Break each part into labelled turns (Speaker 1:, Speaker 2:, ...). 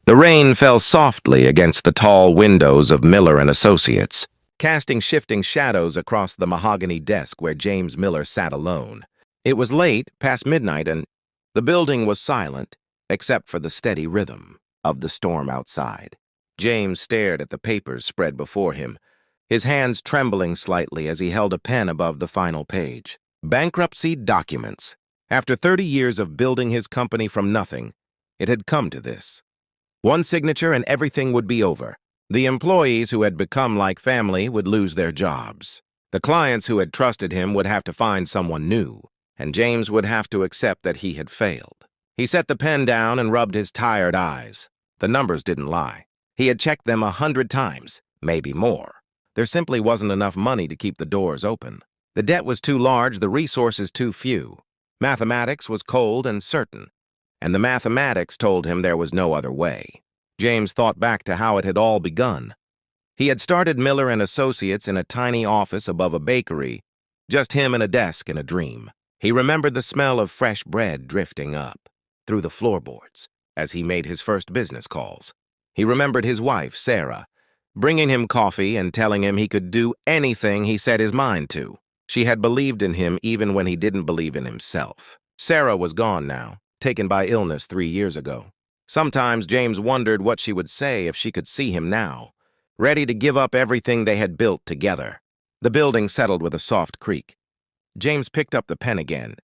Speaker 1: The rain fell softly against the tall windows of Miller and Associates, casting shifting shadows across the mahogany desk where James Miller sat alone. It was late, past midnight, and the building was silent, except for the steady rhythm of the storm outside. James stared at the papers spread before him, his hands trembling slightly as he held a pen above the final page. Bankruptcy documents. After 30 years of building his company from nothing, it had come to this. One signature and everything would be over. The employees who had become like family would lose their jobs. The clients who had trusted him would have to find someone new, and James would have to accept that he had failed. He set the pen down and rubbed his tired eyes. The numbers didn't lie. He had checked them 100 times, maybe more. There simply wasn't enough money to keep the doors open. The debt was too large, the resources too few. Mathematics was cold and certain, and the mathematics told him there was no other way. James thought back to how it had all begun. He had started Miller and Associates in a tiny office above a bakery, just him and a desk in a dream. He remembered the smell of fresh bread drifting up through the floorboards as he made his first business calls. He remembered his wife, Sarah, bringing him coffee and telling him he could do anything he set his mind to. She had believed in him even when he didn't believe in himself. Sarah was gone now, taken by illness 3 years ago. Sometimes James wondered what she would say if she could see him now, ready to give up everything they had built together. The building settled with a soft creak. James picked up the pen again.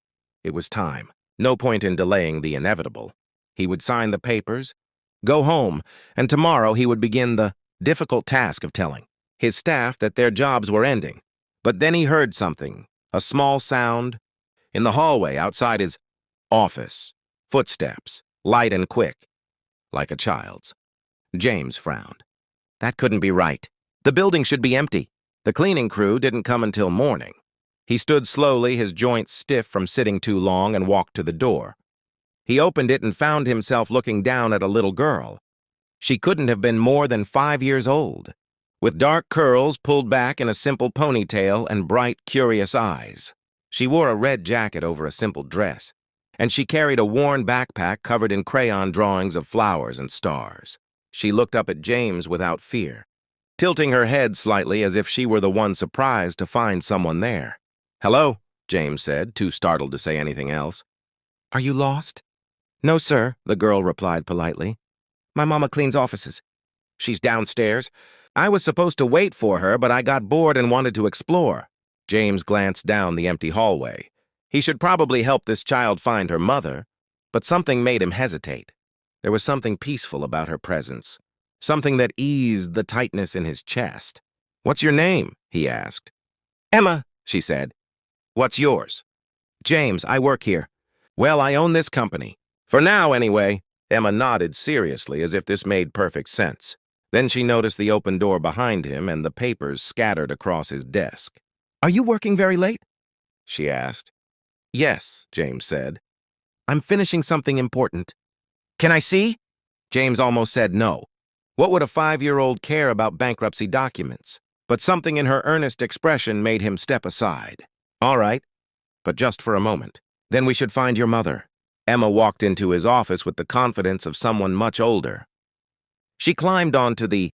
Speaker 1: It was time. No point in delaying the inevitable. He would sign the papers, go home, and tomorrow he would begin the difficult task of telling his staff that their jobs were ending. But then he heard something, a small sound, in the hallway outside his office. Footsteps, light and quick, like a child's. James frowned. That couldn't be right. The building should be empty. The cleaning crew didn't come until morning. He stood slowly, his joints stiff from sitting too long, and walked to the door. He opened it and found himself looking down at a little girl. She couldn't have been more than 5 years old, with dark curls pulled back in a simple ponytail and bright, curious eyes. She wore a red jacket over a simple dress, and she carried a worn backpack covered in crayon drawings of flowers and stars. She looked up at James without fear, tilting her head slightly as if she were the one surprised to find someone there. "Hello," James said, too startled to say anything else. "Are you lost?" "No, sir," the girl replied politely. "My mama cleans offices. She's downstairs. I was supposed to wait for her, but I got bored and wanted to explore." James glanced down the empty hallway. He should probably help this child find her mother, but something made him hesitate. There was something peaceful about her presence, something that eased the tightness in his chest. "What's your name?" he asked. "Emma," she said. "What's yours?" "James, I work here." "Well, I own this company. For now, anyway." Emma nodded seriously as if this made perfect sense. Then she noticed the open door behind him and the papers scattered across his desk. "Are you working very late?" she asked. "Yes," James said. "I'm finishing something important." "Can I see?" James almost said no. What would a 5-year-old care about bankruptcy documents? But something in her earnest expression made him step aside. "All right, but just for a moment. Then we should find your mother." Emma walked into his office with the confidence of someone much older. She climbed onto the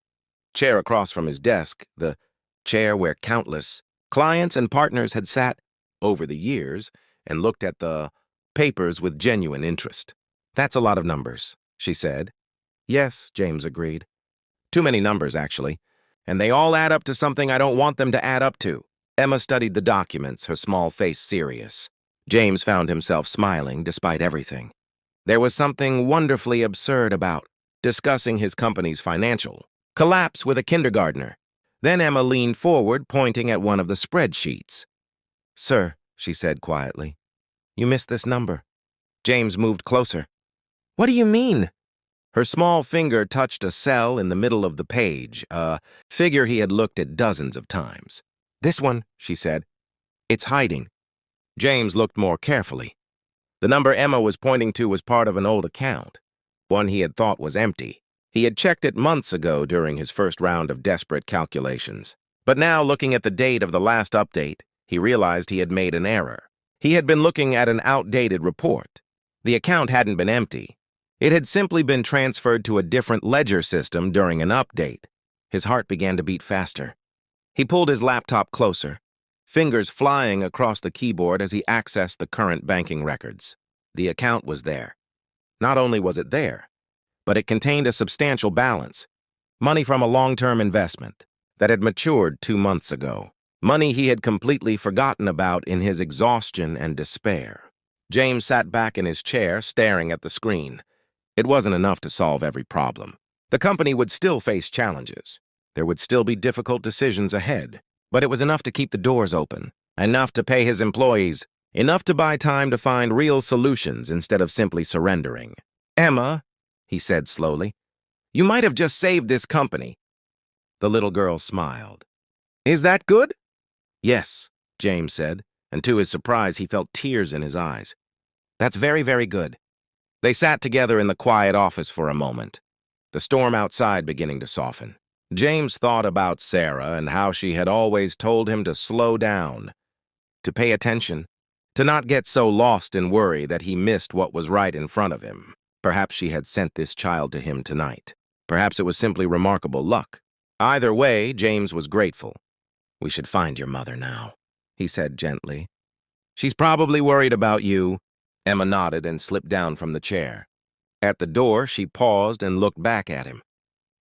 Speaker 1: chair across from his desk, the chair where countless clients and partners had sat over the years, and looked at the papers with genuine interest. "That's a lot of numbers," she said. "Yes," James agreed. "Too many numbers, actually. And they all add up to something I don't want them to add up to." Emma studied the documents, her small face serious. James found himself smiling despite everything. There was something wonderfully absurd about discussing his company's financial collapse with a kindergartner. Then Emma leaned forward, pointing at one of the spreadsheets. "Sir," she said quietly, "you missed this number." James moved closer. "What do you mean?" Her small finger touched a cell in the middle of the page, a figure he had looked at dozens of times. "This one," she said. "It's hiding." James looked more carefully. The number Emma was pointing to was part of an old account, one he had thought was empty. He had checked it months ago during his first round of desperate calculations. But now, looking at the date of the last update, he realized he had made an error. He had been looking at an outdated report. The account hadn't been empty. It had simply been transferred to a different ledger system during an update. His heart began to beat faster. He pulled his laptop closer, fingers flying across the keyboard as he accessed the current banking records. The account was there. Not only was it there, but it contained a substantial balance, money from a long-term investment that had matured 2 months ago, money he had completely forgotten about in his exhaustion and despair. James sat back in his chair, staring at the screen. It wasn't enough to solve every problem. The company would still face challenges. There would still be difficult decisions ahead, but it was enough to keep the doors open, enough to pay his employees, enough to buy time to find real solutions instead of simply surrendering. "Emma," he said slowly, "you might have just saved this company." The little girl smiled. "Is that good?" "Yes," James said, and to his surprise he felt tears in his eyes. "That's very, very good." They sat together in the quiet office for a moment, the storm outside beginning to soften. James thought about Sarah and how she had always told him to slow down, to pay attention, to not get so lost in worry that he missed what was right in front of him. Perhaps she had sent this child to him tonight. Perhaps it was simply remarkable luck. Either way, James was grateful. "We should find your mother now," he said gently. "She's probably worried about you." Emma nodded and slipped down from the chair. At the door, she paused and looked back at him.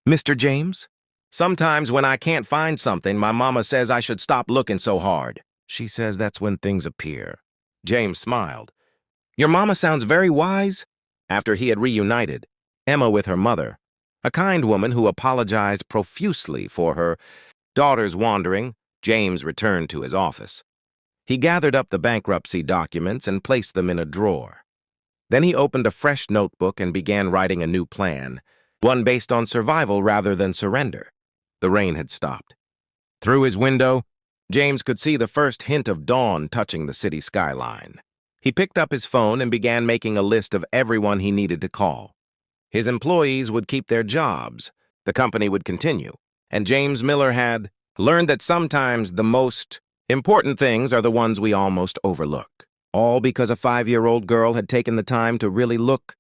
Speaker 1: "Mr. James? Sometimes when I can't find something, my mama says I should stop looking so hard. She says that's when things appear." James smiled. "Your mama sounds very wise." After he had reunited, Emma with her mother, a kind woman who apologized profusely for her daughter's wandering, James returned to his office. He gathered up the bankruptcy documents and placed them in a drawer. Then he opened a fresh notebook and began writing a new plan, one based on survival rather than surrender. The rain had stopped. Through his window, James could see the first hint of dawn touching the city skyline. He picked up his phone and began making a list of everyone he needed to call. His employees would keep their jobs, the company would continue, and James Miller had learned that sometimes the most important things are the ones we almost overlook. All because a 5-year-old girl had taken the time to really look